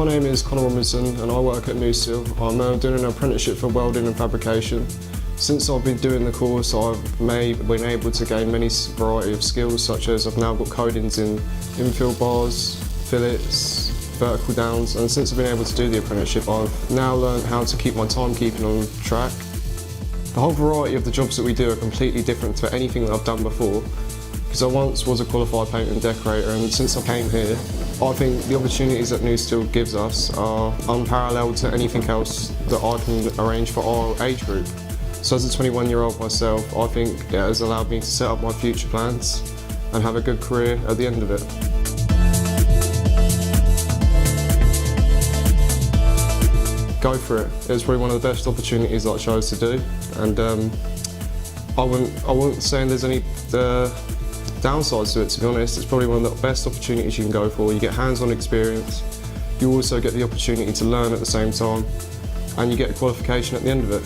My name is Connor Robinson and I work at NuSteel. I'm doing an apprenticeship for welding and fabrication. Since I've been doing the course, I've been able to gain many variety of skills, such as I've now got codings in infill bars, fillets, vertical downs, and since I've been able to do the apprenticeship, I've now learned how to keep my timekeeping on track. The whole variety of the jobs that we do are completely different to anything that I've done before, because I once was a qualified painter and decorator, and since I came here, I think the opportunities that NuSteel gives us are unparalleled to anything else that I can arrange for our age group. So as a 21-year-old myself, I think it has allowed me to set up my future plans and have a good career at the end of it. Go for it. It was probably one of the best opportunities that I chose to do, and I wouldn't say there's any downsides to it, to be honest. It's probably one of the best opportunities you can go for. You get hands-on experience, you also get the opportunity to learn at the same time, and you get a qualification at the end of it.